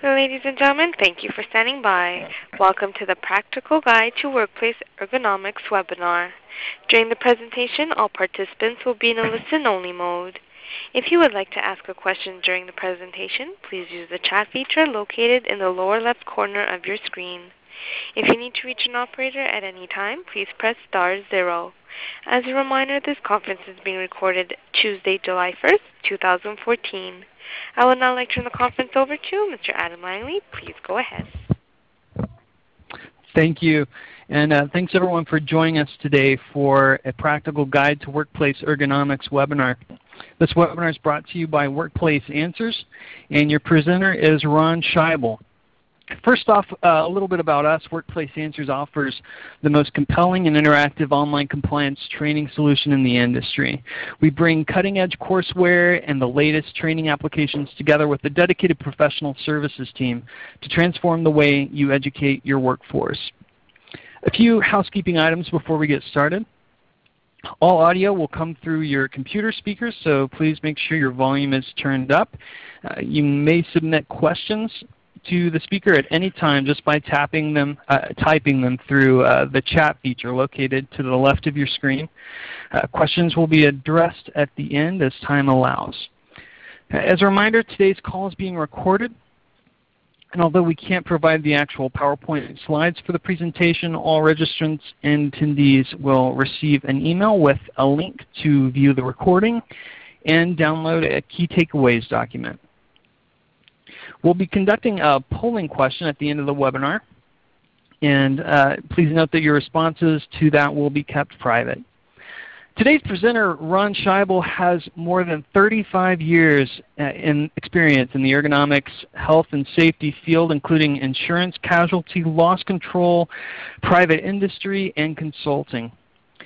Ladies and gentlemen, thank you for standing by. Welcome to the Practical Guide to Workplace Ergonomics webinar. During the presentation, all participants will be in a listen-only mode. If you would like to ask a question during the presentation, please use the chat feature located in the lower left corner of your screen. If you need to reach an operator at any time, please press *0. As a reminder, this conference is being recorded Tuesday, July 1st, 2014. I would now like to turn the conference over to Mr. Adam Langley. Please go ahead. Thank you. And thanks everyone for joining us today for a Practical Guide to Workplace Ergonomics webinar. This webinar is brought to you by Workplace Answers, and your presenter is Ron Schaible. First off, a little bit about us. Workplace Answers offers the most compelling and interactive online compliance training solution in the industry. We bring cutting-edge courseware and the latest training applications together with a dedicated professional services team to transform the way you educate your workforce. A few housekeeping items before we get started. All audio will come through your computer speakers, so please make sure your volume is turned up. You may submit questions to the speaker at any time just by typing them through the chat feature located to the left of your screen. Questions will be addressed at the end as time allows. As a reminder, today's call is being recorded, and although we can't provide the actual PowerPoint slides for the presentation, all registrants and attendees will receive an email with a link to view the recording and download a key takeaways document. We'll be conducting a polling question at the end of the webinar, and please note that your responses to that will be kept private. Today's presenter, Ron Schaible, has more than 35 years in experience in the ergonomics, health, and safety field, including insurance, casualty, loss control, private industry, and consulting.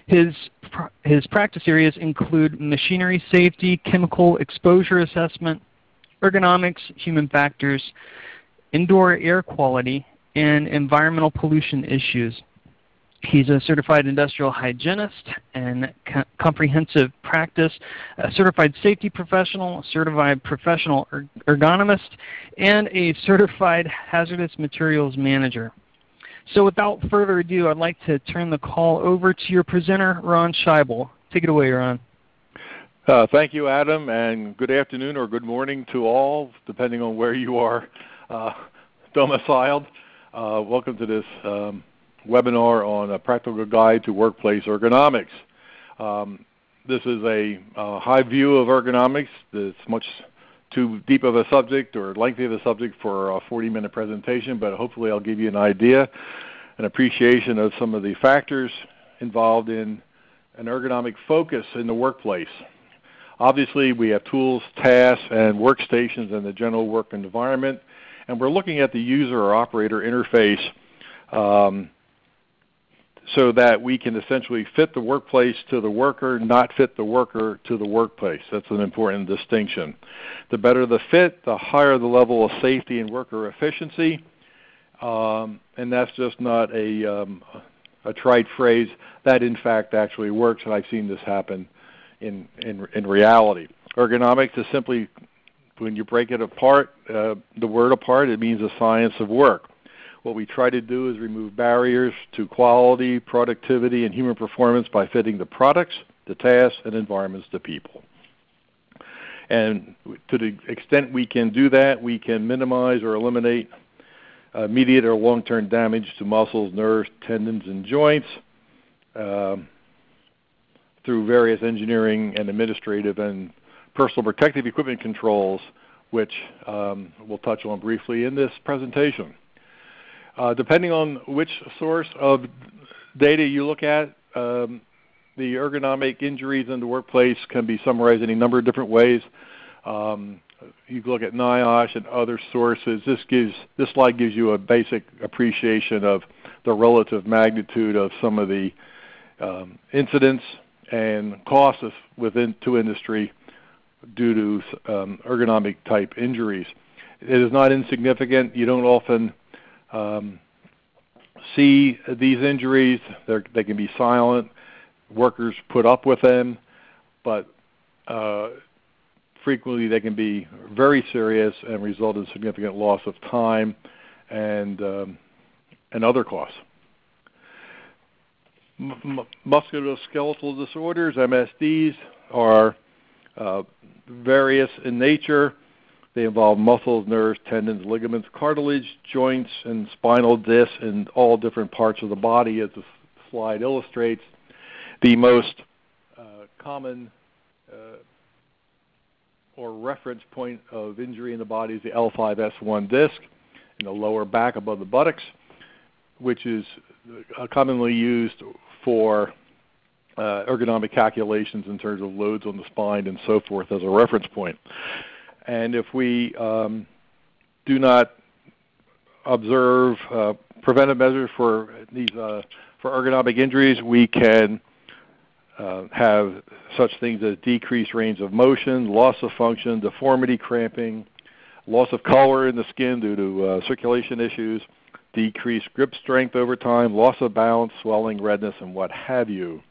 His practice areas include machinery safety, chemical exposure assessment, ergonomics, human factors, indoor air quality, and environmental pollution issues. He's a certified industrial hygienist and comprehensive practice, a certified safety professional, certified professional ergonomist, and a certified hazardous materials manager. So without further ado, I'd like to turn the call over to your presenter, Ron Schaible. Take it away, Ron. Thank you, Adam, and good afternoon or good morning to all, depending on where you are domiciled. Welcome to this webinar on a Practical Guide to Workplace Ergonomics. This is a high view of ergonomics. It's much too deep of a subject or lengthy of a subject for a 40-minute presentation, but hopefully I'll give you an idea, an appreciation of some of the factors involved in an ergonomic focus in the workplace. Obviously, we have tools, tasks, and workstations in the general work environment, and we're looking at the user or operator interface so that we can essentially fit the workplace to the worker, not fit the worker to the workplace. That's an important distinction. The better the fit, the higher the level of safety and worker efficiency, and that's just not a trite phrase. That, in fact, actually works, and I've seen this happen in reality. Ergonomics is simply, when you break it apart, the word apart, it means the science of work. What we try to do is remove barriers to quality, productivity, and human performance by fitting the products, the tasks, and environments to people. And to the extent we can do that, we can minimize or eliminate immediate or long-term damage to muscles, nerves, tendons, and joints through various engineering and administrative and personal protective equipment controls, which we'll touch on briefly in this presentation. Depending on which source of data you look at, the ergonomic injuries in the workplace can be summarized in a number of different ways. You can look at NIOSH and other sources. This slide gives you a basic appreciation of the relative magnitude of some of the incidents and costs to industry due to ergonomic type injuries. It is not insignificant. You don't often see these injuries. They can be silent. Workers put up with them, but frequently they can be very serious and result in significant loss of time and other costs. Musculoskeletal disorders, MSDs, are various in nature. They involve muscles, nerves, tendons, ligaments, cartilage, joints, and spinal discs in all different parts of the body, as the slide illustrates. The most common or reference point of injury in the body is the L5-S1 disc in the lower back above the buttocks, which is commonly used for ergonomic calculations in terms of loads on the spine and so forth as a reference point. And if we do not observe preventive measures for these for ergonomic injuries, we can have such things as decreased range of motion, loss of function, deformity, cramping, loss of color in the skin due to circulation issues, decreased grip strength over time, loss of balance, swelling, redness, and what have you.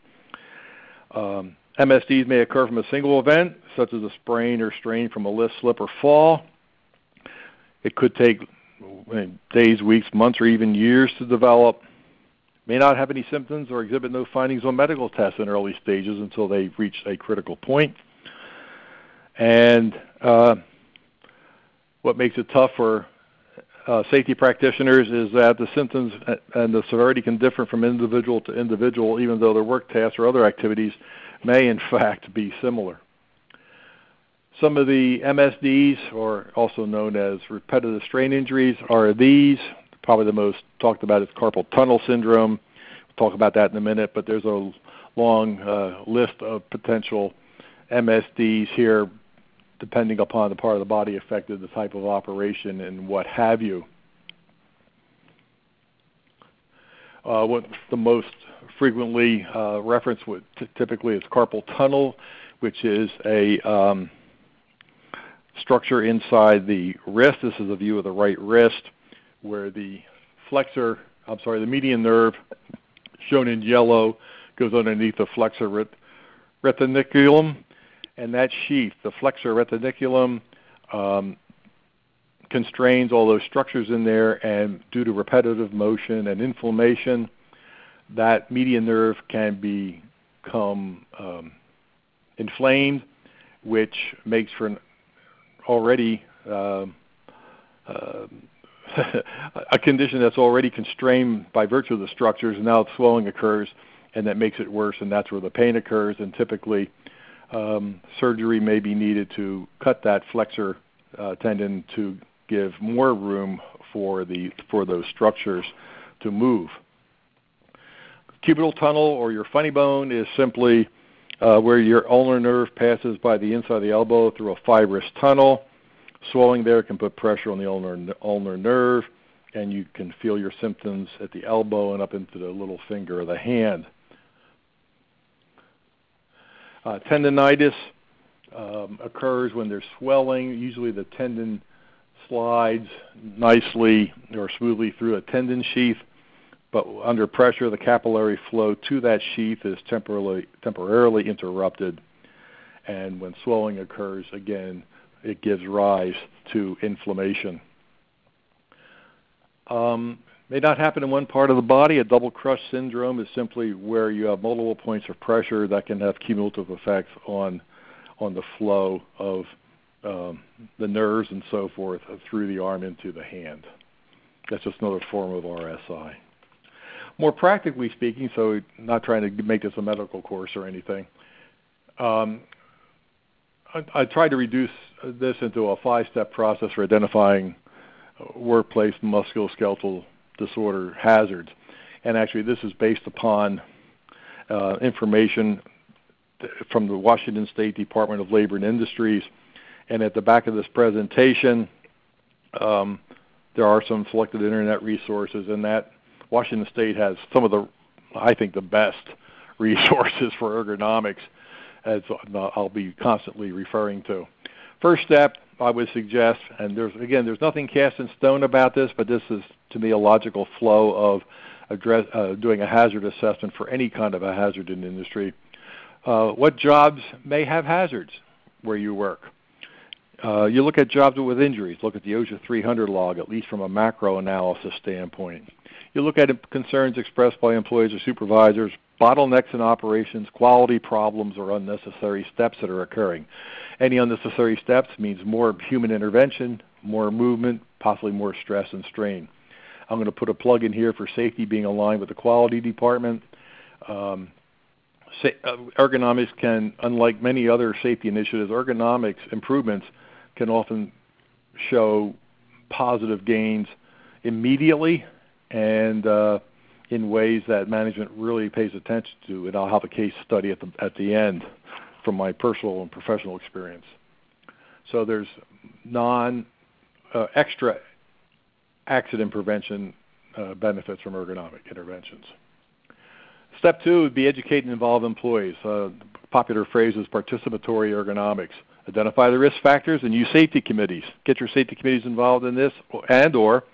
MSDs may occur from a single event, such as a sprain or strain from a lift, slip, or fall. It could take days, weeks, months, or even years to develop. May not have any symptoms or exhibit no findings on medical tests in early stages until they've reached a critical point. And what makes it tough for safety practitioners is that the symptoms and the severity can differ from individual to individual, even though their work tasks or other activities may in fact be similar. Some of the MSDs, or also known as repetitive strain injuries, are these. Probably the most talked about is Carpal Tunnel Syndrome. We'll talk about that in a minute, but there's a long list of potential MSDs here, depending upon the part of the body affected, the type of operation, and what have you. What the most frequently referenced typically is carpal tunnel, which is a structure inside the wrist. This is a view of the right wrist, where the the median nerve, shown in yellow, goes underneath the flexor retiniculum. And that sheath, the flexor retiniculum, constrains all those structures in there, and due to repetitive motion and inflammation, that median nerve can become inflamed, which makes for an already a condition that's already constrained by virtue of the structures, and now swelling occurs, and that makes it worse, and that's where the pain occurs. And typically surgery may be needed to cut that flexor tendon to give more room for those structures to move. Cubital tunnel, or your funny bone, is simply where your ulnar nerve passes by the inside of the elbow through a fibrous tunnel. Swelling there can put pressure on the ulnar nerve, and you can feel your symptoms at the elbow and up into the little finger of the hand. Tendonitis occurs when there's swelling. Usually the tendon slides nicely or smoothly through a tendon sheath, but under pressure the capillary flow to that sheath is temporarily interrupted, and when swelling occurs, again, it gives rise to inflammation. May not happen in one part of the body. A double crush syndrome is simply where you have multiple points of pressure that can have cumulative effects on the flow of the nerves and so forth through the arm into the hand. That's just another form of RSI. More practically speaking, so not trying to make this a medical course or anything, I tried to reduce this into a 5-step process for identifying workplace musculoskeletal disorder hazards. And actually this is based upon information from the Washington State Department of Labor and Industries. And at the back of this presentation, there are some selected internet resources, and that Washington State has some of the, I think, the best resources for ergonomics, as I'll be constantly referring to. First step, I would suggest, and there's nothing cast in stone about this, but this is, to me, a logical flow of doing a hazard assessment for any kind of a hazard in the industry. What jobs may have hazards where you work? You look at jobs with injuries. Look at the OSHA 300 log, at least from a macro analysis standpoint. You look at concerns expressed by employees or supervisors, bottlenecks in operations, quality problems, or unnecessary steps that are occurring. Any unnecessary steps means more human intervention, more movement, possibly more stress and strain. I'm going to put a plug in here for safety being aligned with the quality department. Ergonomics can, unlike many other safety initiatives, ergonomics improvements can often show positive gains immediately and in ways that management really pays attention to. And I'll have a case study at the end from my personal and professional experience. So there's extra accident prevention benefits from ergonomic interventions. Step 2 would be educate and involve employees. Popular phrase is participatory ergonomics. Identify the risk factors and use safety committees. Get your safety committees involved in this or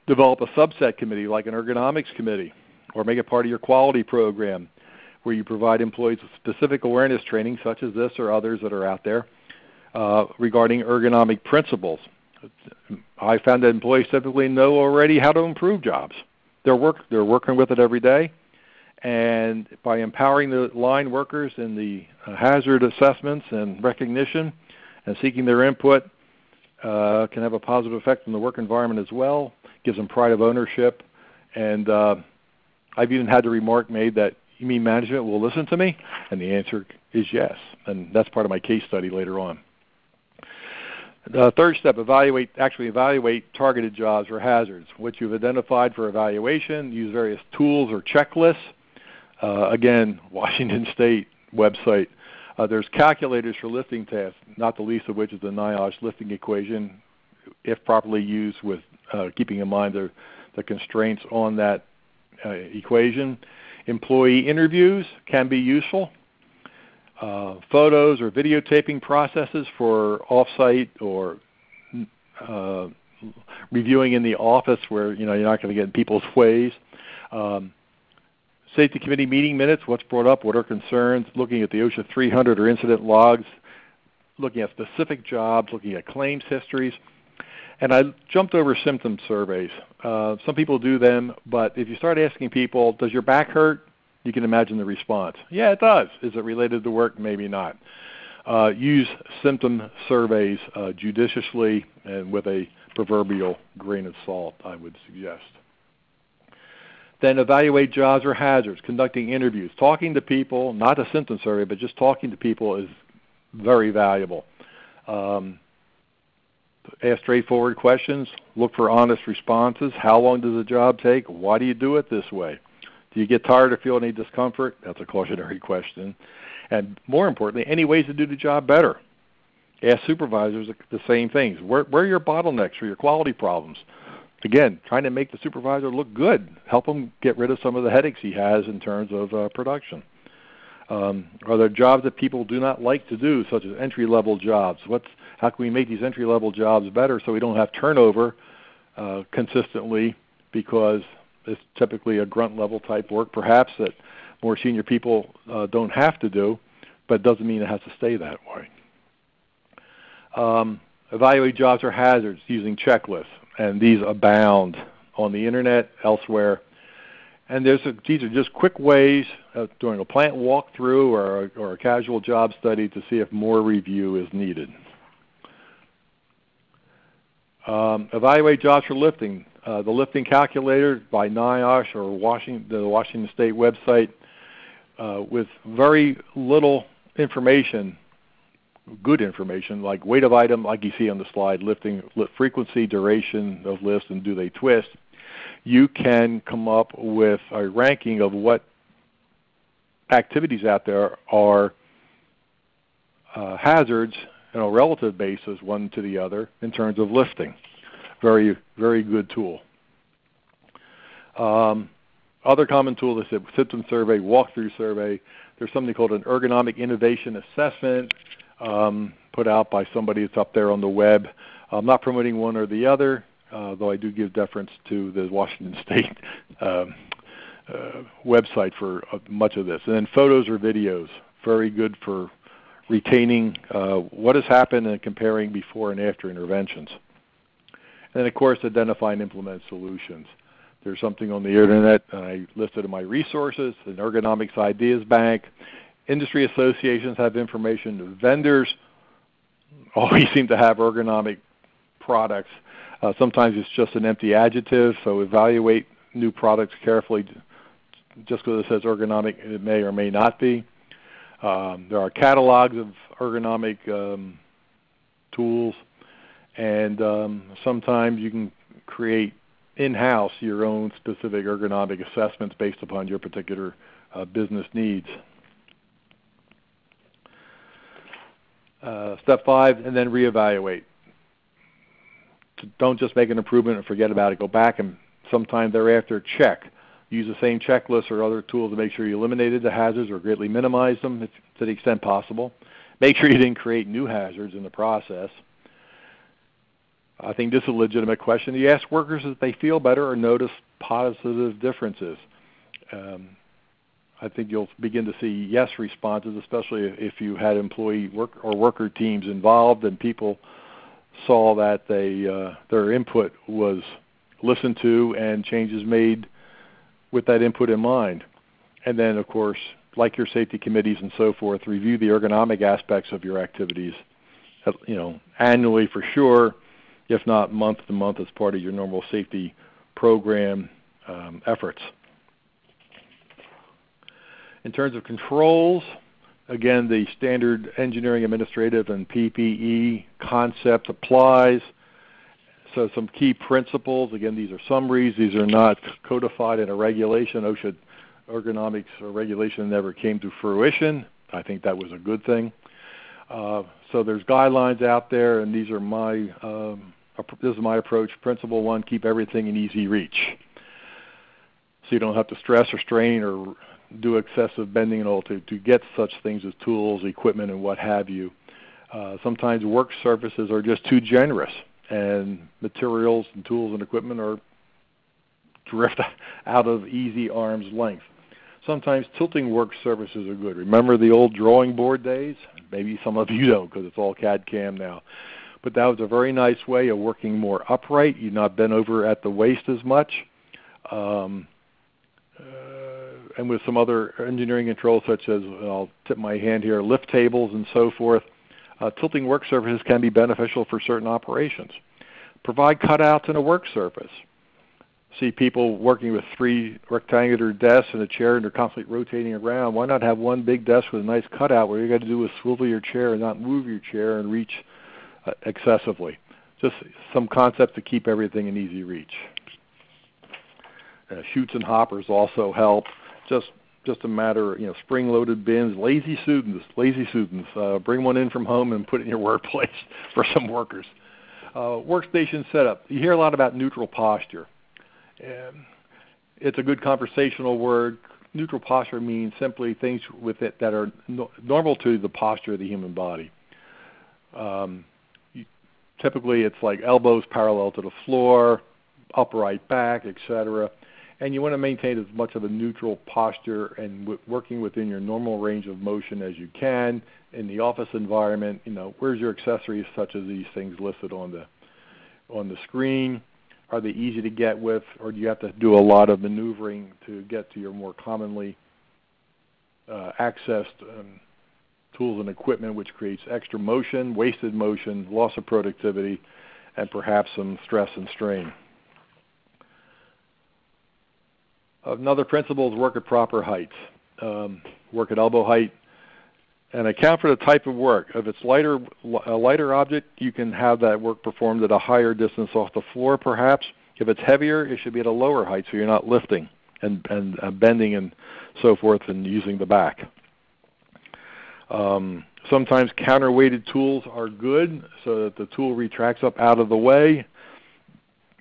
develop a subset committee like an ergonomics committee, or make it part of your quality program where you provide employees with specific awareness training such as this or others that are out there regarding ergonomic principles. I found that employees typically know already how to improve jobs. They're working with it every day. And by empowering the line workers in the hazard assessments and recognition and seeking their input can have a positive effect on the work environment as well, gives them pride of ownership. And I've even had the remark made that, you mean management will listen to me? And the answer is yes. And that's part of my case study later on. The third step, evaluate targeted jobs or hazards. What you've identified for evaluation, use various tools or checklists. Again, Washington State website. There's calculators for lifting tasks, not the least of which is the NIOSH lifting equation, if properly used with keeping in mind the constraints on that equation. Employee interviews can be useful. Photos or videotaping processes for off-site or reviewing in the office where you're not going to get in people's ways. Safety committee meeting minutes, what's brought up, what are concerns, looking at the OSHA 300 or incident logs, looking at specific jobs, looking at claims histories. And I jumped over symptom surveys. Some people do them, but if you start asking people, does your back hurt? You can imagine the response. Yeah, it does. Is it related to work? Maybe not. Use symptom surveys judiciously and with a proverbial grain of salt, I would suggest. Then evaluate jobs or hazards, conducting interviews. Talking to people, not a symptom survey, but just talking to people is very valuable. Ask straightforward questions. Look for honest responses. How long does the job take? Why do you do it this way? Do you get tired or feel any discomfort? That's a cautionary question. And more importantly, any ways to do the job better. Ask supervisors the same things. Where are your bottlenecks or your quality problems? Again, trying to make the supervisor look good. Help him get rid of some of the headaches he has in terms of production. Are there jobs that people do not like to do, such as entry-level jobs? How can we make these entry-level jobs better so we don't have turnover consistently, because it's typically a grunt-level type work, perhaps, that more senior people don't have to do, but it doesn't mean it has to stay that way. Evaluate jobs or hazards using checklists, and these abound on the Internet, elsewhere. And these are just quick ways of doing a plant walkthrough or a casual job study to see if more review is needed. Evaluate jobs for lifting. The lifting calculator by NIOSH or the Washington State website with very little information, good information, like weight of item, like you see on the slide, lifting frequency, duration of lifts, and do they twist. You can come up with a ranking of what activities out there are hazards on a relative basis, one to the other, in terms of lifting. Very, very good tool. Other common tools, I said, symptom survey, walkthrough survey. There's something called an ergonomic innovation assessment put out by somebody that's up there on the web. I'm not promoting one or the other, though I do give deference to the Washington State website for much of this. And then photos or videos, very good for retaining what has happened and comparing before and after interventions. And of course, identify and implement solutions. There's something on the internet, I listed in my resources, an Ergonomics Ideas Bank. Industry associations have information. Vendors always seem to have ergonomic products. Sometimes it's just an empty adjective, so evaluate new products carefully. Just because it says ergonomic, it may or may not be. There are catalogs of ergonomic tools, and sometimes you can create in-house your own specific ergonomic assessments based upon your particular business needs. Step 5, and then reevaluate. Don't just make an improvement and forget about it. Go back and sometime thereafter check. Use the same checklist or other tools to make sure you eliminated the hazards or greatly minimized them to the extent possible. Make sure you didn't create new hazards in the process. I think this is a legitimate question. You ask workers if they feel better or notice positive differences. I think you'll begin to see yes responses, especially if you had employee worker teams involved and people saw that their input was listened to and changes made with that input in mind. And then, of course, like your safety committees and so forth, review the ergonomic aspects of your activities, annually for sure, if not month to month as part of your normal safety program efforts. In terms of controls, again, the standard engineering, administrative, and PPE concept applies. So some key principles, again, these are summaries. These are not codified in a regulation. OSHA ergonomics regulation never came to fruition. I think that was a good thing. So there's guidelines out there, and these are this is my approach. Principle 1, keep everything in easy reach. So you don't have to stress or strain or do excessive bending and all to get such things as tools, equipment, and what have you. Sometimes work surfaces are just too generous, and materials and tools and equipment are drift out of easy arm's length. Sometimes tilting work surfaces are good. Remember the old drawing board days? Maybe some of you don't because it's all CAD-CAM now. But that was a very nice way of working more upright. You'd not bend over at the waist as much. And with some other engineering controls such as, I'll tip my hand here, lift tables and so forth, tilting work surfaces can be beneficial for certain operations. Provide cutouts in a work surface. See people working with 3 rectangular desks and a chair and they're constantly rotating around. Why not have one big desk with a nice cutout where you got to do is swivel your chair and not move your chair and reach excessively. Just some concepts to keep everything in easy reach. Chutes and hoppers also help. Just a matter of, spring-loaded bins, lazy students. Bring one in from home and put it in your workplace for some workers. Workstation setup. You hear a lot about neutral posture. It's a good conversational word. Neutral posture means simply things with it that are normal to the posture of the human body. Typically, it's like elbows parallel to the floor, upright back, etc. And you want to maintain as much of a neutral posture and working within your normal range of motion as you can. In the office environment, where's your accessories such as these things listed on the screen? Are they easy to get with, or do you have to do a lot of maneuvering to get to your more commonly accessed tools and equipment, which creates extra motion, wasted motion, loss of productivity, and perhaps some stress and strain? Another principle is work at proper heights. Work at elbow height, and account for the type of work. If it's a lighter object, you can have that work performed at a higher distance off the floor, perhaps. If it's heavier, it should be at a lower height, so you're not lifting and bending and so forth and using the back. Sometimes counterweighted tools are good, so that the tool retracts up out of the way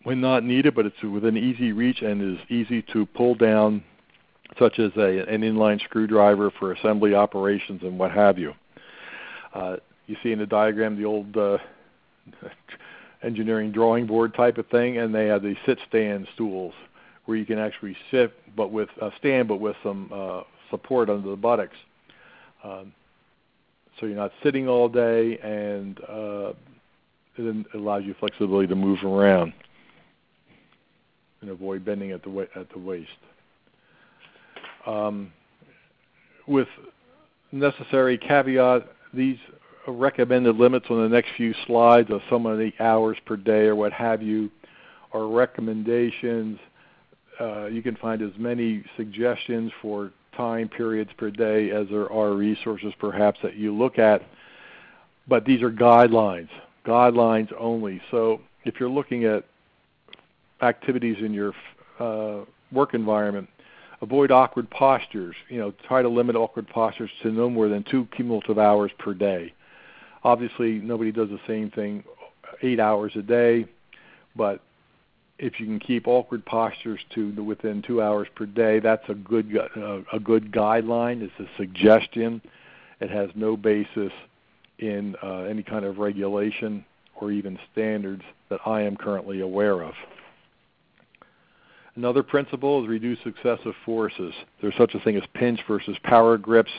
when not needed, but it's within easy reach and is easy to pull down, such as an inline screwdriver for assembly operations and what have you. You see in the diagram the old engineering drawing board type of thing, and they have these sit-stand stools where you can actually sit, but with stand, but with some support under the buttocks. so you're not sitting all day, and it allows you flexibility to move around and avoid bending at the waist. With necessary caveat, these recommended limits on the next few slides of so many hours per day or what have you are recommendations. You can find as many suggestions for time periods per day as there are resources perhaps that you look at, but these are guidelines only. So if you're looking at activities in your work environment, avoid awkward postures. Try to limit awkward postures to no more than 2 cumulative hours per day. Obviously, nobody does the same thing 8 hours a day, but if you can keep awkward postures to within 2 hours per day, that's a good guideline. It's a suggestion. It has no basis in any kind of regulation or even standards that I am currently aware of. Another principle is reduce excessive forces. There's such a thing as pinch versus power grips.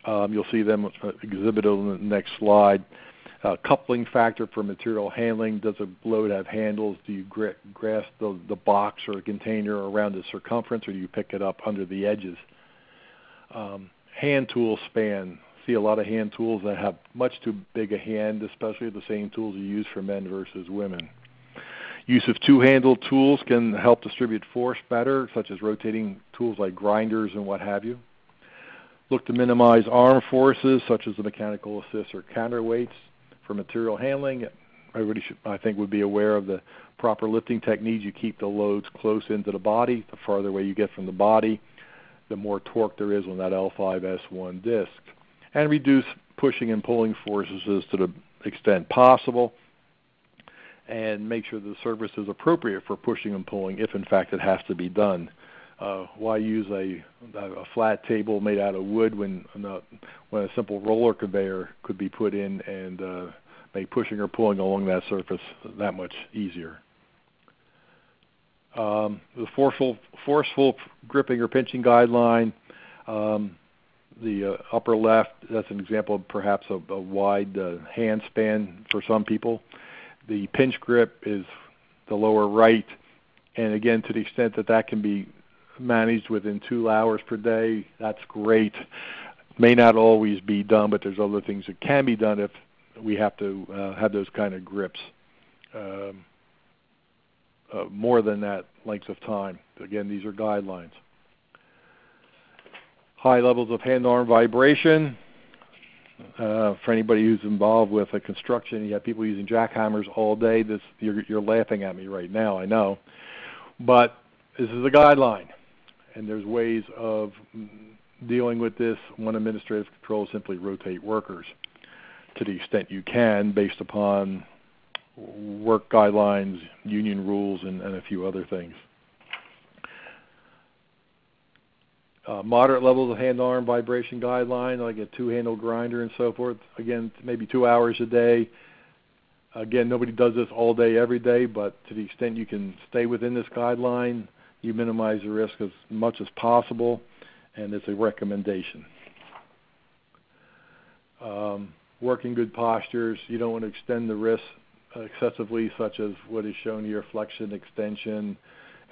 You'll see them exhibited on the next slide. Coupling factor for material handling. Does a load have handles? Do you grasp the box or container around the circumference, or do you pick it up under the edges? Hand tool span. See a lot of hand tools that have much too big a hand, especially the same tools you use for men versus women. Use of two-handled tools can help distribute force better, such as rotating tools like grinders and what have you. Look to minimize arm forces, such as the mechanical assist or counterweights. For material handling, everybody should, I think, would be aware of the proper lifting techniques. You keep the loads close into the body. The farther away you get from the body, the more torque there is on that L5S1 disc. And reduce pushing and pulling forces to the extent possible. And make sure the surface is appropriate for pushing and pulling if, in fact, it has to be done. Why use a flat table made out of wood when a simple roller conveyor could be put in and make pushing or pulling along that surface that much easier? The forceful gripping or pinching guideline, the upper left, that's an example of perhaps a wide hand span for some people. The pinch grip is the lower right, and again, to the extent that that can be managed within 2 hours per day, that's great. May not always be done, but there's other things that can be done if we have to have those kind of grips more than that length of time. Again, these are guidelines. High levels of hand-arm vibration. For anybody who's involved with a construction, you have people using jackhammers all day. You're laughing at me right now, I know. But this is a guideline, and there's ways of dealing with this. One administrative control is simply rotate workers to the extent you can based upon work guidelines, union rules, and a few other things. Moderate levels of hand-arm vibration guideline, like a two-handle grinder and so forth. Again, maybe 2 hours a day. Again, nobody does this all day, every day, but to the extent you can stay within this guideline, you minimize the risk as much as possible, and it's a recommendation. Working good postures. You don't want to extend the wrists excessively, such as what is shown here, flexion, extension,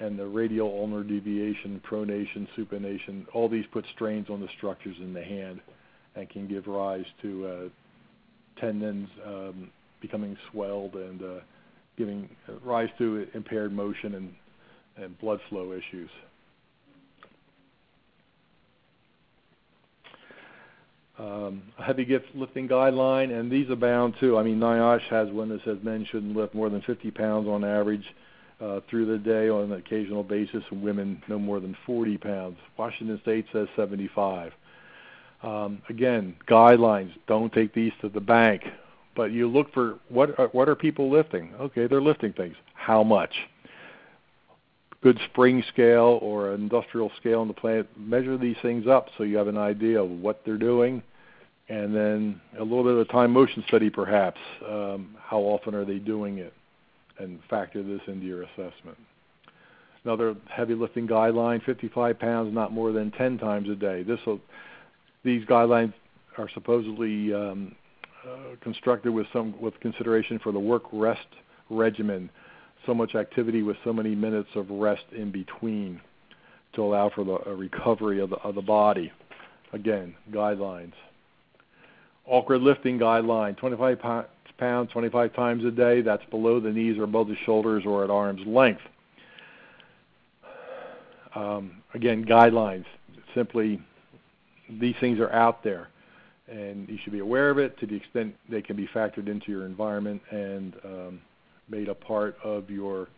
and the radial ulnar deviation, pronation, supination. All these put strains on the structures in the hand and can give rise to tendons becoming swelled and giving rise to impaired motion and blood flow issues. A heavy lifting guideline, and these abound too. I mean, NIOSH has one that says men shouldn't lift more than 50 pounds on average through the day on an occasional basis, and women no more than 40 pounds. Washington State says 75. Again, guidelines, don't take these to the bank, but you look for what are people lifting? Okay, they're lifting things. How much? Good spring scale or industrial scale in the plant, measure these things up so you have an idea of what they're doing, and then a little bit of a time motion study perhaps. How often are they doing it? And factor this into your assessment. Another heavy lifting guideline, 55 pounds, not more than 10 times a day. These guidelines are supposedly constructed with consideration for the work-rest regimen, so much activity with so many minutes of rest in between to allow for the recovery of the body. Again, guidelines. Awkward lifting guideline, 25 pounds 25 times a day. That's below the knees or above the shoulders or at arm's length. Again, guidelines. Simply, these things are out there, and you should be aware of it to the extent they can be factored into your environment and made a part of your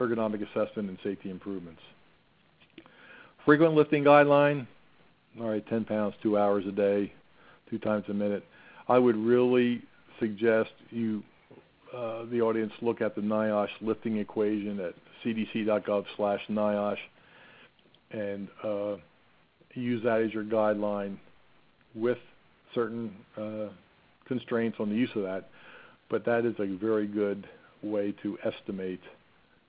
ergonomic assessment and safety improvements. Frequent lifting guideline, all right, 10 pounds, 2 hours a day, 2 times a minute. I would really suggest you, the audience, look at the NIOSH lifting equation at cdc.gov/NIOSH and use that as your guideline with certain constraints on the use of that. But that is a very good way to estimate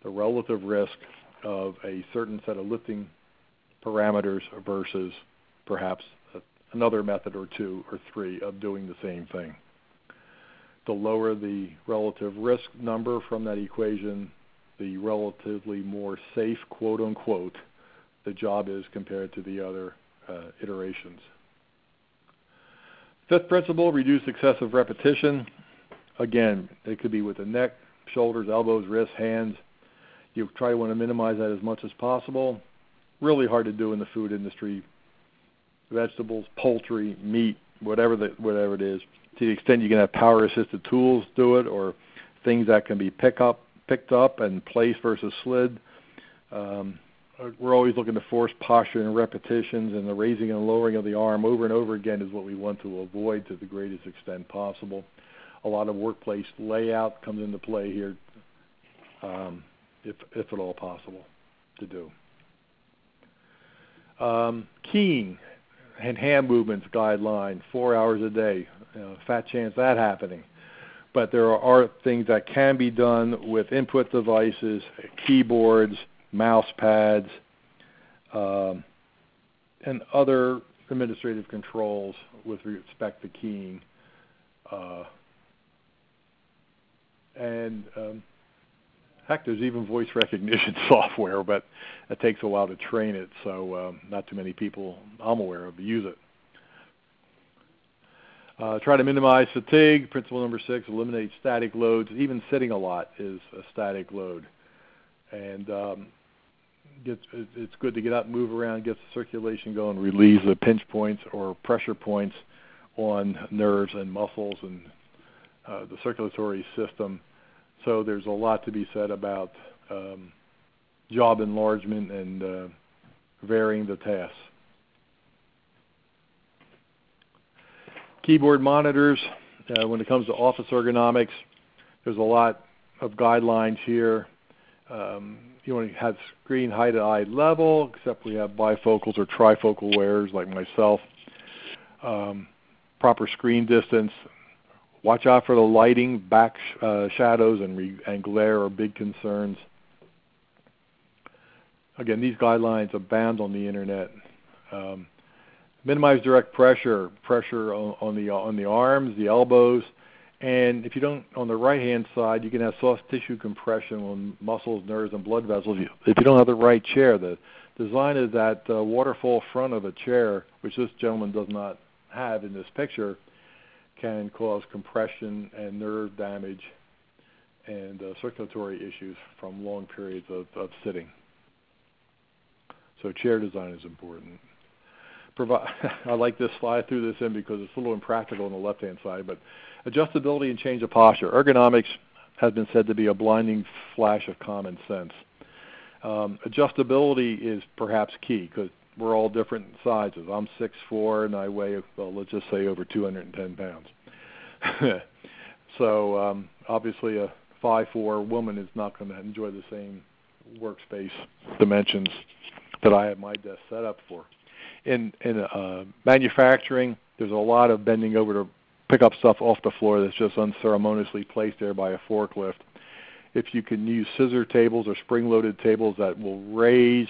the relative risk of a certain set of lifting parameters versus perhaps another method or 2 or 3 of doing the same thing. The lower the relative risk number from that equation, the relatively more safe, quote unquote, the job is compared to the other iterations. Fifth principle, reduce excessive repetition. Again, it could be with the neck, shoulders, elbows, wrists, hands. You try to want to minimize that as much as possible. Really hard to do in the food industry. Vegetables, poultry, meat, whatever it is. To the extent you can have power-assisted tools do it, or things that can be picked up and placed versus slid. We're always looking to force posture and repetitions, and the raising and lowering of the arm over and over again is what we want to avoid to the greatest extent possible. A lot of workplace layout comes into play here, if at all possible to do. Keying and hand movements guideline, 4 hours a day. Fat chance that happening. But there are things that can be done with input devices, keyboards, mouse pads, and other administrative controls with respect to keying. Heck, there's even voice recognition software, but it takes a while to train it, so not too many people I'm aware of use it. Try to minimize fatigue. Principle number 6, eliminate static loads. Even sitting a lot is a static load. And it's good to get up, move around, get the circulation going, relieve the pinch points or pressure points on nerves and muscles and the circulatory system. So there's a lot to be said about job enlargement and varying the tasks. Keyboard monitors, when it comes to office ergonomics, there's a lot of guidelines here. You want to have screen height at eye level, except we have bifocals or trifocal wearers like myself. Proper screen distance. Watch out for the lighting, back shadows, and glare are big concerns. Again, these guidelines abound on the internet. Minimize direct pressure on the arms, the elbows, and if you don't, on the right-hand side, you can have soft tissue compression on muscles, nerves, and blood vessels. If you don't have the right chair, the design is that waterfall front of a chair, which this gentleman does not have in this picture, can cause compression and nerve damage and circulatory issues from long periods of sitting. So chair design is important. I like this slide, threw this in because it's a little impractical on the left-hand side, but adjustability and change of posture. Ergonomics has been said to be a blinding flash of common sense. Adjustability is perhaps key because we're all different sizes. I'm 6'4", and I weigh, well, let's just say over 210 pounds. So obviously a 5'4" woman is not going to enjoy the same workspace dimensions that I have my desk set up for. In manufacturing, there's a lot of bending over to pick up stuff off the floor that's just unceremoniously placed there by a forklift. If you can use scissor tables or spring-loaded tables that will raise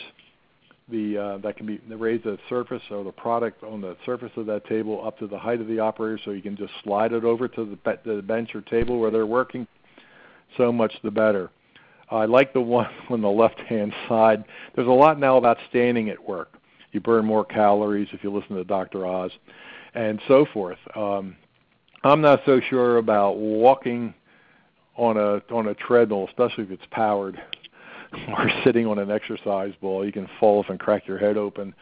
that can be raise the surface or the product on the surface of that table up to the height of the operator, so you can just slide it over to the bench or table where they're working. So much the better. I like the one on the left-hand side. There's a lot now about standing at work. You burn more calories if you listen to Dr. Oz, and so forth. I'm not so sure about walking on a treadmill, especially if it's powered, or sitting on an exercise ball. You can fall off and crack your head open.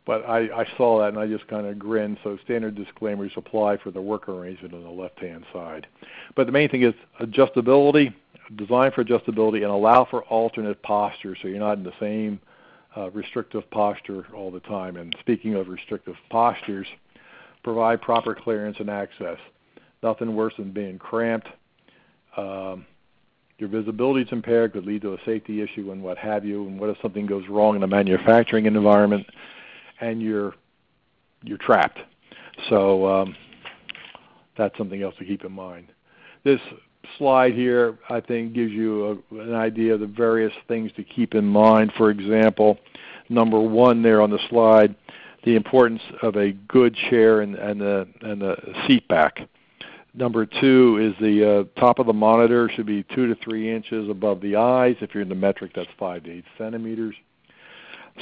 But I saw that and I just kind of grinned. So standard disclaimers apply for the work arrangement on the left-hand side. But the main thing is adjustability, design for adjustability, and allow for alternate postures so you're not in the same restrictive posture all the time. And speaking of restrictive postures, provide proper clearance and access. Nothing worse than being cramped. Your visibility is impaired, could lead to a safety issue and what have you. And what if something goes wrong in a manufacturing environment and you're trapped? So that's something else to keep in mind. This slide here, I think, gives you an idea of the various things to keep in mind. For example, number one there on the slide, the importance of a good chair and the seat back. Number two is the top of the monitor should be 2 to 3 inches above the eyes. If you're in the metric, that's 5 to 8 centimeters.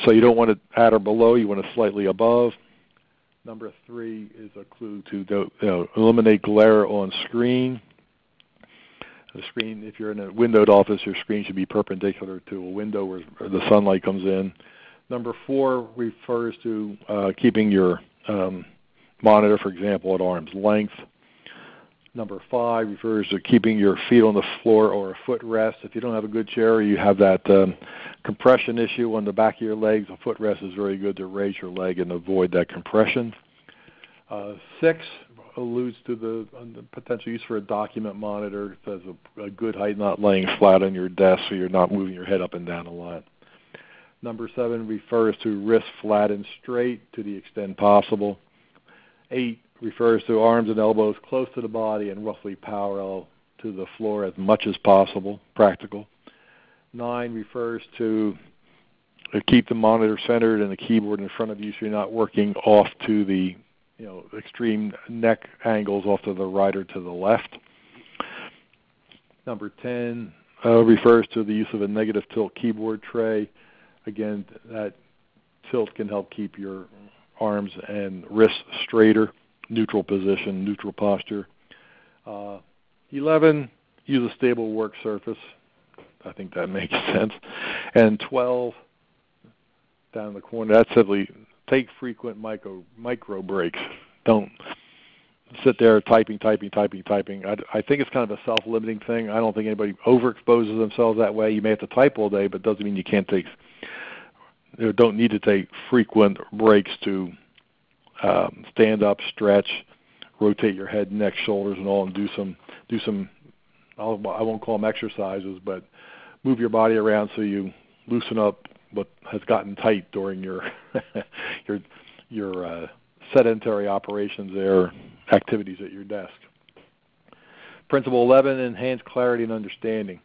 So you don't want it at or below, you want it slightly above. Number three is a clue to eliminate glare on screen. The screen, if you're in a windowed office, your screen should be perpendicular to a window where the sunlight comes in. Number four refers to keeping your monitor, for example, at arm's length. Number five refers to keeping your feet on the floor or a footrest. If you don't have a good chair or you have that compression issue on the back of your legs, a footrest is very good to raise your leg and avoid that compression. 6 alludes to the potential use for a document monitor. It says a good height, not laying flat on your desk so you're not moving your head up and down a lot. Number 7 refers to wrists flat and straight to the extent possible. 8 refers to arms and elbows close to the body and roughly parallel to the floor as much as possible, practical. 9 refers to keep the monitor centered and the keyboard in front of you so you're not working off to the extreme neck angles off to the right or to the left. Number 10 refers to the use of a negative tilt keyboard tray. Again, that tilt can help keep your arms and wrists straighter, neutral position, neutral posture. 11, use a stable work surface. I think that makes sense. And 12, down in the corner, that's simply take frequent micro breaks. Don't sit there typing. I think it's kind of a self-limiting thing. I don't think anybody overexposes themselves that way. You may have to type all day, but it doesn't mean you can't don't need to take frequent breaks to stand up, stretch, rotate your head, neck, shoulders, and all, and do some. I won't call them exercises, but move your body around so you loosen up what has gotten tight during your your sedentary operations there, activities at your desk. Principle 11: enhance clarity and understanding.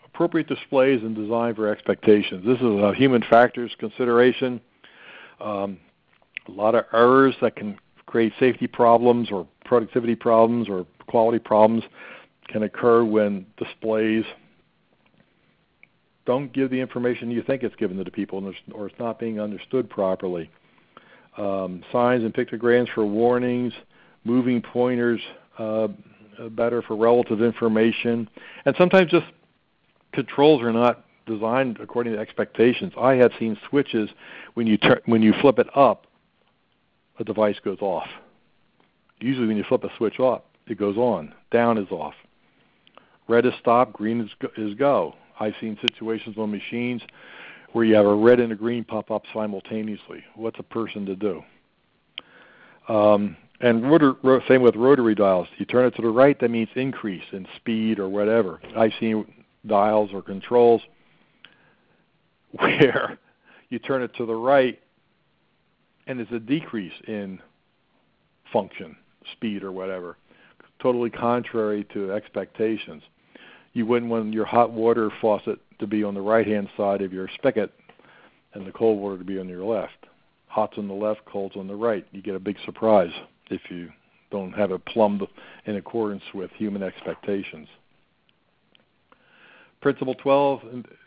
Appropriate displays and design for expectations. This is a human factors consideration. A lot of errors that can create safety problems or productivity problems or quality problems can occur when displays don't give the information you think it's given to the people, or it's not being understood properly. Signs and pictograms for warnings, moving pointers better for relative information, and sometimes just controls are not designed according to expectations. I have seen switches when you flip it up, a device goes off. Usually when you flip a switch up, it goes on. Down is off. Red is stop, green is go. I've seen situations on machines where you have a red and a green pop up simultaneously. What's a person to do? And same with rotary dials. You turn it to the right, that means increase in speed or whatever. I've seen dials or controls where you turn it to the right and it's a decrease in function, speed or whatever, totally contrary to expectations. You wouldn't want your hot water faucet to be on the right-hand side of your spigot and the cold water to be on your left. Hot's on the left, cold's on the right. You get a big surprise if you don't have it plumbed in accordance with human expectations. Principle 12,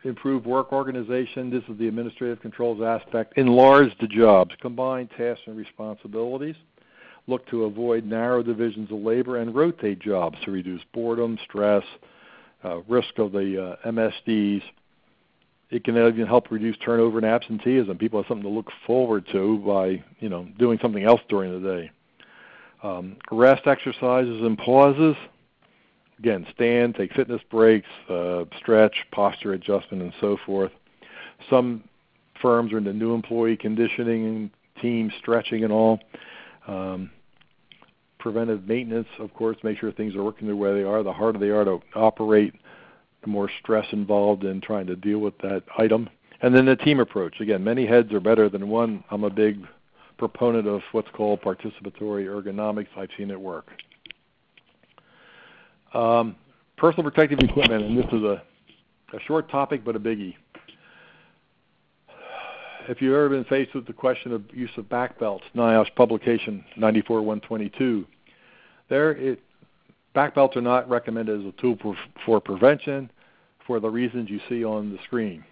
improve work organization. This is the administrative controls aspect. Enlarge the jobs. Combine tasks and responsibilities. Look to avoid narrow divisions of labor and rotate jobs to reduce boredom, stress, risk of the MSDs. It can even help reduce turnover and absenteeism. People have something to look forward to by doing something else during the day. Rest exercises and pauses. Again, stand, take fitness breaks, stretch, posture adjustment, and so forth. Some firms are into new employee conditioning, team stretching and all. Preventive maintenance, of course, make sure things are working the way they are. The harder they are to operate, the more stress involved in trying to deal with that item. And then the team approach. Again, many heads are better than one. I'm a big proponent of what's called participatory ergonomics. I've seen it work. Personal protective equipment, and this is a short topic but a biggie. If you've ever been faced with the question of use of back belts, NIOSH publication 94-122, back belts are not recommended as a tool for prevention for the reasons you see on the screen.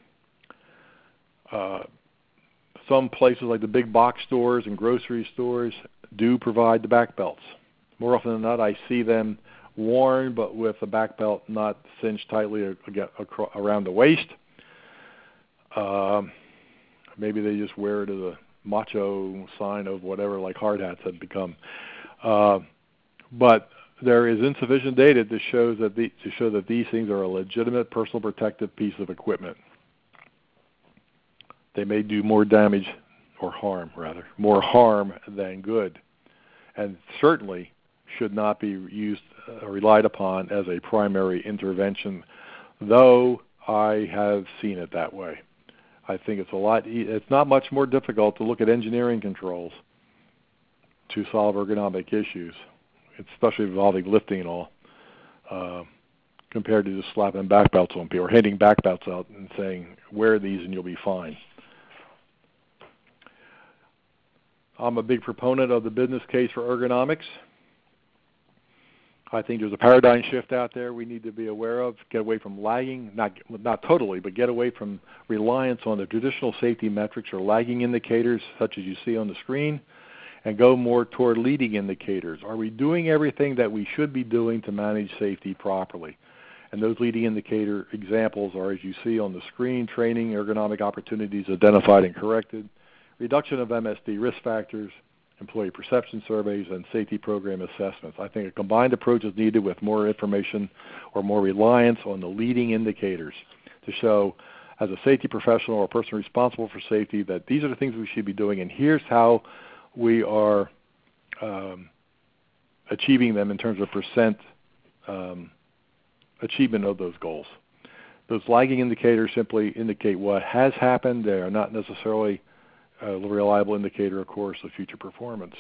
Some places like the big box stores and grocery stores do provide the back belts. More often than not, I see them worn but with the back belt not cinched tightly around the waist. Maybe they just wear it as a macho sign of whatever, like hard hats have become. But there is insufficient data to show that these things are a legitimate personal protective piece of equipment. They may do more damage, or harm rather, more harm than good, and certainly should not be used relied upon as a primary intervention, though I have seen it that way. I think it's not much more difficult to look at engineering controls to solve ergonomic issues, especially involving lifting and all, compared to just slapping back belts on people or handing back belts out and saying, wear these and you'll be fine. I'm a big proponent of the business case for ergonomics. I think there's a paradigm shift out there we need to be aware of. Get away from lagging, not totally, but get away from reliance on the traditional safety metrics or lagging indicators such as you see on the screen, and go more toward leading indicators. Are we doing everything that we should be doing to manage safety properly? And those leading indicator examples are, as you see on the screen, training, ergonomic opportunities identified and corrected, reduction of MSD risk factors, employee perception surveys, and safety program assessments. I think a combined approach is needed with more information or more reliance on the leading indicators to show, as a safety professional or a person responsible for safety, that these are the things we should be doing, and here's how we are achieving them in terms of percent achievement of those goals. Those lagging indicators simply indicate what has happened. They are not necessarily a reliable indicator, of course, of future performance.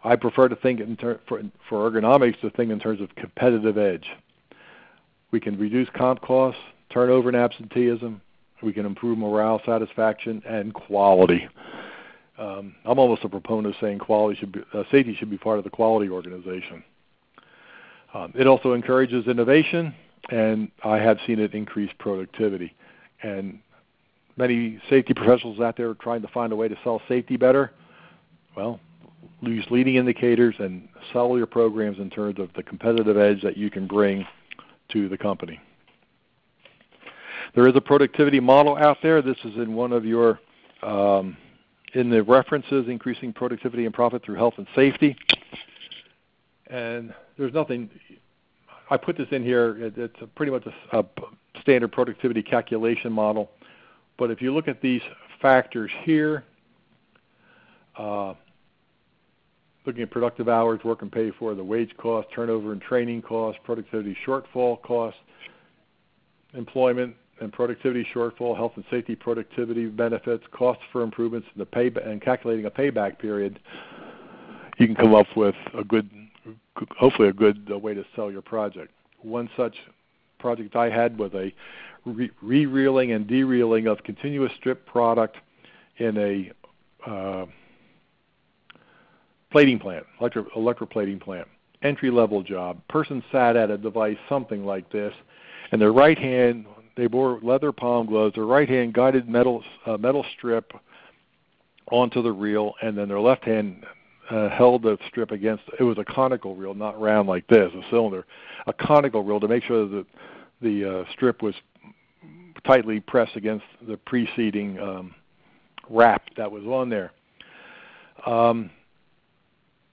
I prefer to think for ergonomics to think in terms of competitive edge. We can reduce comp costs, turnover and absenteeism. We can improve morale, satisfaction, and quality. I'm almost a proponent of saying safety should be part of the quality organization. It also encourages innovation, and I have seen it increase productivity. And many safety professionals out there are trying to find a way to sell safety better. Well, use leading indicators and sell your programs in terms of the competitive edge that you can bring to the company. There is a productivity model out there. This is in one of your, in the references, increasing productivity and profit through health and safety. And there's nothing, I put this in here, it's pretty much a standard productivity calculation model. But if you look at these factors here, looking at productive hours, work and pay for, the wage cost, turnover and training costs, productivity shortfall costs, employment and productivity shortfall, health and safety productivity benefits, costs for improvements, and calculating a payback period, you can come up with a good, hopefully a good way to sell your project. One such project I had was a re-reeling and de-reeling of continuous strip product in a plating plant, electroplating plant. Entry-level job. Person sat at a device something like this, and their right hand, they wore leather palm gloves, their right hand guided metal strip onto the reel, and then their left hand held the strip against, it was a conical reel, not round like this, a cylinder, a conical reel to make sure that the strip was tightly pressed against the preceding wrap that was on there.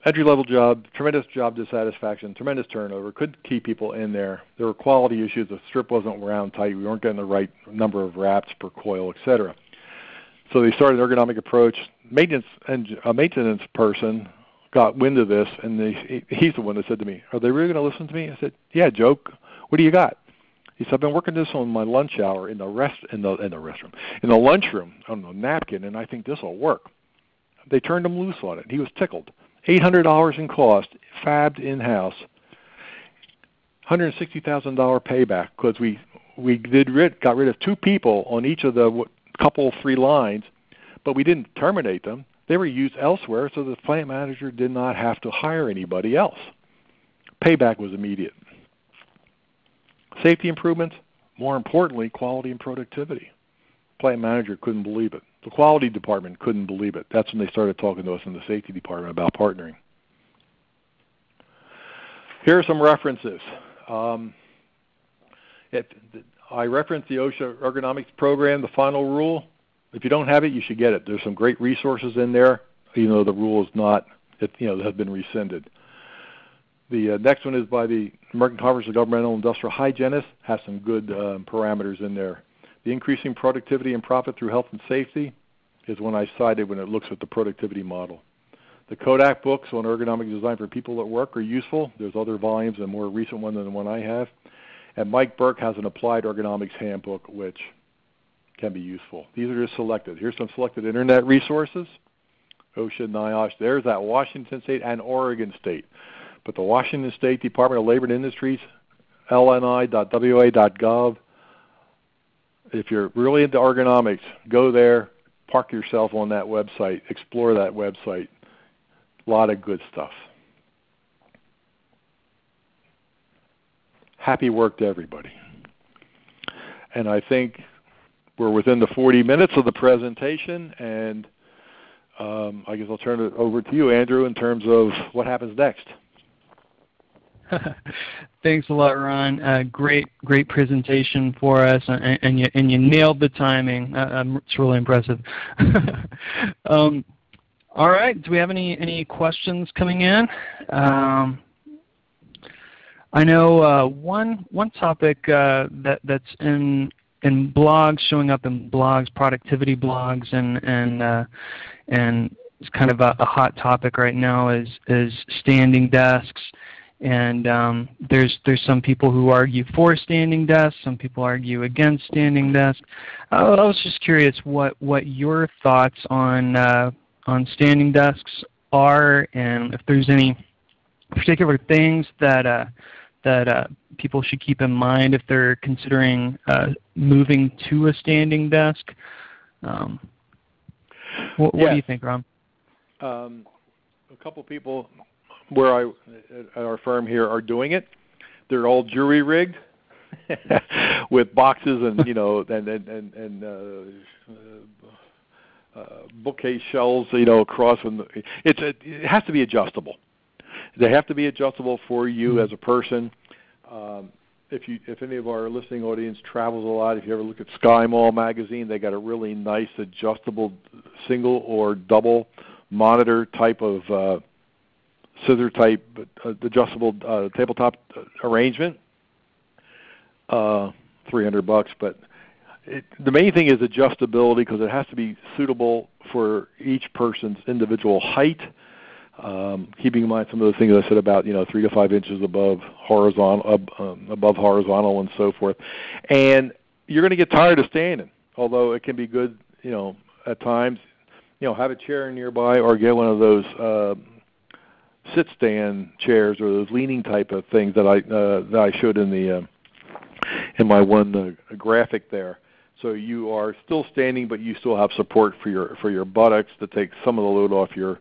Entry-level job, tremendous job dissatisfaction, tremendous turnover, couldn't keep people in there. There were quality issues. The strip wasn't round tight. We weren't getting the right number of wraps per coil, etc. So they started an ergonomic approach. A maintenance person got wind of this, and he's the one that said to me, "Are they really going to listen to me?" I said, "Yeah, Joe. What do you got?" He said, "I've been working this on my lunch hour in the lunchroom on a napkin, and I think this will work." They turned him loose on it. He was tickled. $800 in cost, fabbed in-house, $160,000 payback because we got rid of 2 people on each of the couple 3 lines, but we didn't terminate them. They were used elsewhere, so the plant manager did not have to hire anybody else. Payback was immediate. Safety improvements, more importantly, quality and productivity. Plant manager couldn't believe it. The quality department couldn't believe it. That's when they started talking to us in the safety department about partnering. Here are some references. I referenced the OSHA Ergonomics Program, the final rule. If you don't have it, you should get it. There's some great resources in there, even though the rule is not, has been rescinded. The next one is by the American Conference of Governmental Industrial Hygienists, has some good parameters in there. The increasing productivity and profit through health and safety is one I cited when it looks at the productivity model. The Kodak books on ergonomic design for people at work are useful. There's other volumes, a more recent one than the one I have. And Mike Burke has an applied ergonomics handbook, which can be useful. These are just selected. Here's some selected internet resources. OSHA, NIOSH, there's that Washington State and Oregon State. But the Washington State Department of Labor and Industries, lni.wa.gov. If you're really into ergonomics, go there, park yourself on that website, explore that website. A lot of good stuff. Happy work to everybody. And I think we're within the 40 minutes of the presentation, and I guess I'll turn it over to you, Andrew, in terms of what happens next. Thanks a lot, Ron. Great presentation for us, and you nailed the timing. It's really impressive. All right. Do we have any questions coming in? I know one topic that's in blogs, showing up in blogs, productivity blogs, and it's kind of a hot topic right now is standing desks. And there's some people who argue for standing desks, some people argue against standing desks. I was just curious what your thoughts on standing desks are, and if there's any particular things that people should keep in mind if they're considering moving to a standing desk. What do you think, Ron? A couple people where at our firm here are doing it. They're all jury rigged with boxes and bookcase shelves across. It has to be adjustable. They have to be adjustable for you as a person. If any of our listening audience travels a lot, if you ever look at Sky Mall magazine, they got a really nice adjustable single or double monitor type of scissor type adjustable tabletop arrangement. $300, but the main thing is adjustability, because it has to be suitable for each person's individual height. Keeping in mind some of the things I said about 3 to 5 inches above horizontal and so forth. And you're going to get tired of standing, although it can be good, at times. Have a chair nearby, or get one of those sit-stand chairs, or those leaning type of things that I showed in one graphic there. So you are still standing, but you still have support for your buttocks to take some of the load off your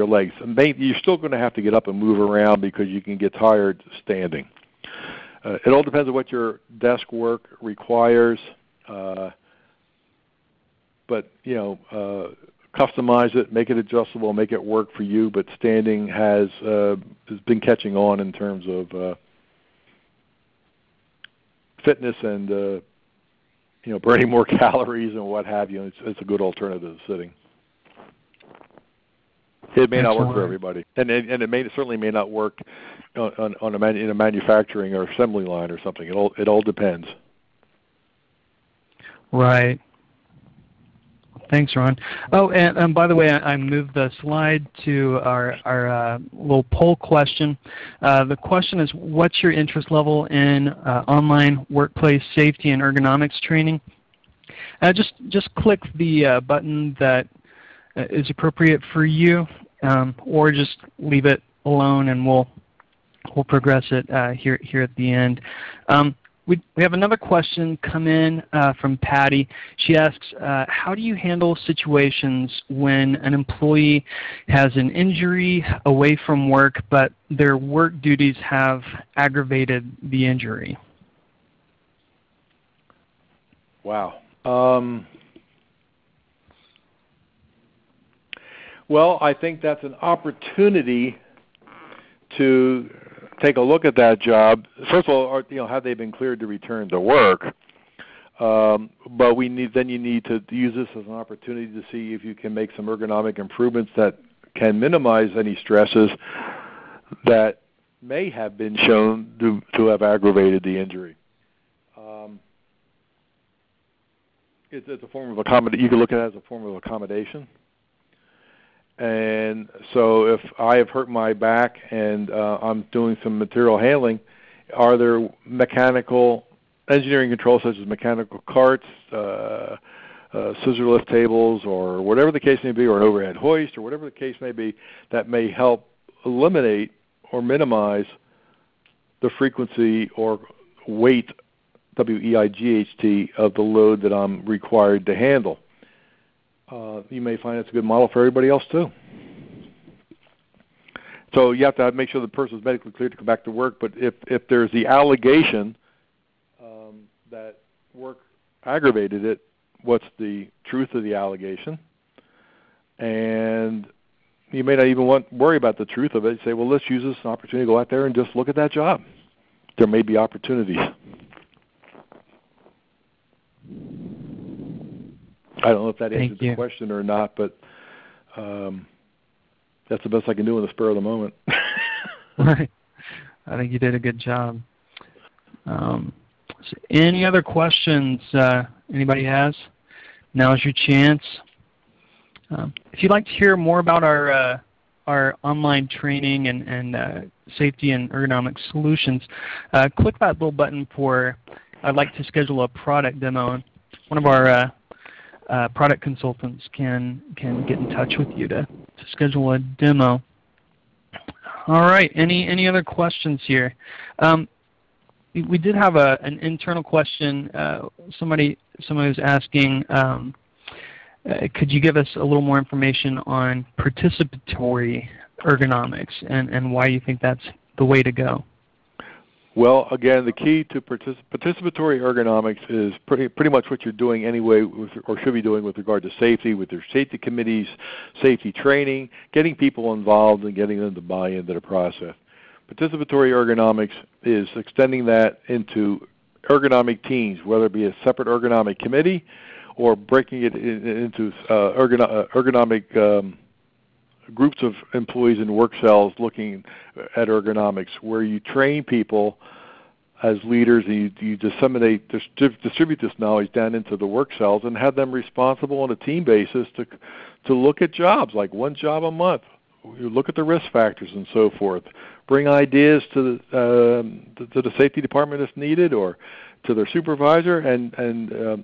legs. And you're still going to have to get up and move around because you can get tired standing. It all depends on what your desk work requires, but customize it, make it adjustable, make it work for you. But standing has been catching on in terms of fitness and burning more calories and what have you. It's a good alternative to sitting. It may not work for everybody, and it certainly may not work in a manufacturing or assembly line or something. It all depends. Right. Thanks, Ron. Oh, and by the way, I moved the slide to our little poll question. The question is, what's your interest level in online workplace safety and ergonomics training? Just click the button that is appropriate for you, or just leave it alone, and we'll progress it here at the end. We have another question come in from Patty. She asks, how do you handle situations when an employee has an injury away from work, but their work duties have aggravated the injury? Wow. Well, I think that's an opportunity to take a look at that job. First of all, have they been cleared to return to work? But you need to use this as an opportunity to see if you can make some ergonomic improvements that can minimize any stresses that may have been shown to have aggravated the injury. It's a form of accommodation. You can look at it as a form of accommodation. And so if I have hurt my back and I'm doing some material handling, are there mechanical engineering controls such as mechanical carts, scissor lift tables, or whatever the case may be, or an overhead hoist, or whatever the case may be, that may help eliminate or minimize the frequency or weight, W-E-I-G-H-T, of the load that I'm required to handle. You may find it's a good model for everybody else too. So you have to make sure the person is medically cleared to come back to work. But if there's the allegation that work aggravated it, what's the truth of the allegation? And you may not even worry about the truth of it. You say, well, let's use this as an opportunity to go out there and just look at that job. There may be opportunities. I don't know if that answers the question or not, but that's the best I can do in the spur of the moment. Right. I think you did a good job. So any other questions anybody has? Now's your chance. If you'd like to hear more about our online training and safety and ergonomic solutions, click that little button for I'd like to schedule a product demo. One of our product consultants can get in touch with you to schedule a demo. All right. Any other questions here? We did have an internal question. Somebody was asking, could you give us a little more information on participatory ergonomics and why you think that's the way to go? Well, again, the key to participatory ergonomics is pretty much what you're doing anyway, or should be doing with regard to safety, with your safety committees, safety training, getting people involved and getting them to buy into the process. Participatory ergonomics is extending that into ergonomic teams, whether it be a separate ergonomic committee or breaking it into ergonomic groups of employees in work cells looking at ergonomics, where you train people as leaders and you distribute this knowledge down into the work cells and have them responsible on a team basis to look at jobs, like one job a month. You look at the risk factors and so forth. Bring ideas to the safety department if needed, or to their supervisor, and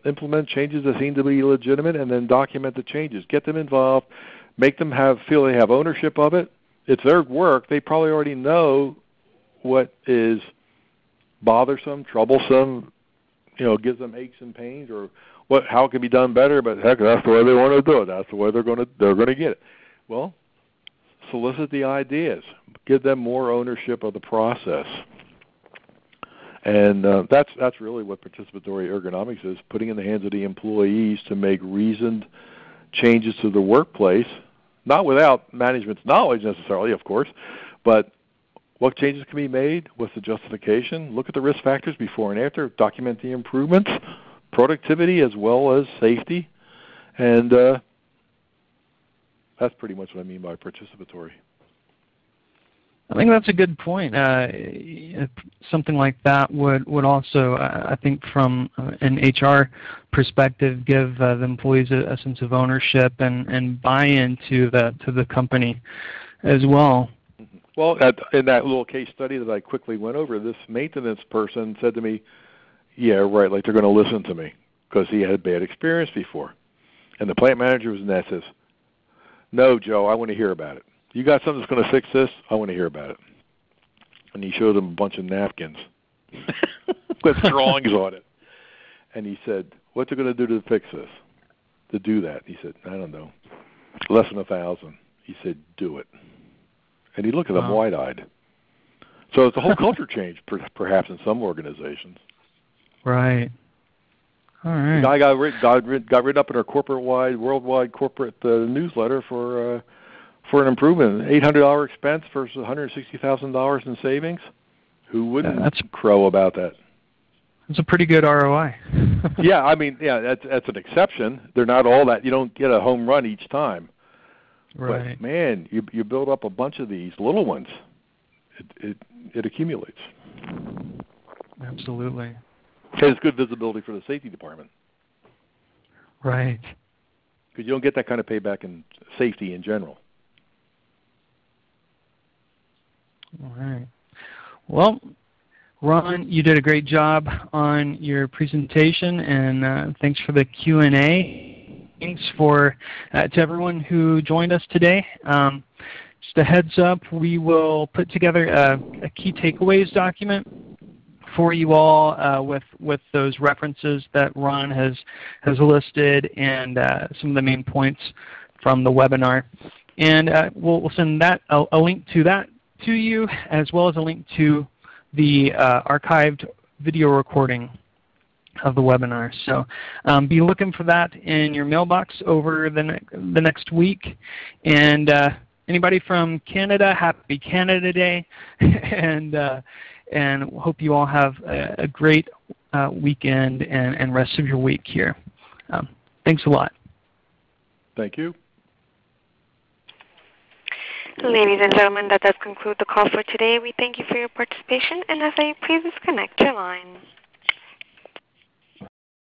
implement changes that seem to be legitimate, and then document the changes. Get them involved. Make them feel they have ownership of it. It's their work. They probably already know what is bothersome, troublesome, gives them aches and pains, or how it can be done better, but heck, that's the way they want to do it. That's the way they're going to get it. Well, solicit the ideas. Give them more ownership of the process. And that's really what participatory ergonomics is, putting in the hands of the employees to make reasoned changes to the workplace, not without management's knowledge necessarily, of course, but what changes can be made, what's the justification, look at the risk factors before and after, document the improvements, productivity as well as safety, and that's pretty much what I mean by participatory. I think that's a good point. Something like that would also, I think, from an HR perspective, give the employees a sense of ownership and buy-in to the company as well. Well, in that little case study that I quickly went over, this maintenance person said to me, "Yeah, right, like they're going to listen to me," because he had a bad experience before. And the plant manager was in that, says, "No, Joe, I want to hear about it. You got something that's going to fix this? I want to hear about it." And he showed him a bunch of napkins with drawings on it. And he said, "What's it going to do to fix this, to do that?" He said, "I don't know. Less than 1,000. He said, "Do it." And he looked at them wide-eyed. So it's a whole culture change, perhaps, in some organizations. Right. All right. The guy got written up in our worldwide corporate newsletter for an improvement, an $800 expense versus $160,000 in savings. Who wouldn't crow about that? That's a pretty good ROI. Yeah, I mean, that's an exception. They're not all that. You don't get a home run each time. Right. But man, you build up a bunch of these little ones. It accumulates. Absolutely. And it's good visibility for the safety department. Right. Because you don't get that kind of payback in safety in general. All right. Well, Ron, you did a great job on your presentation, and thanks for the Q&A. Thanks to everyone who joined us today. Just a heads up, we will put together a key takeaways document for you all with those references that Ron has listed and some of the main points from the webinar. And we'll send that a link to that to you, as well as a link to the archived video recording of the webinar. So be looking for that in your mailbox over the next week. And anybody from Canada, happy Canada Day, and hope you all have a great weekend and rest of your week here. Thanks a lot. Thank you. Ladies and gentlemen, that does conclude the call for today. We thank you for your participation and ask that you please disconnect your lines.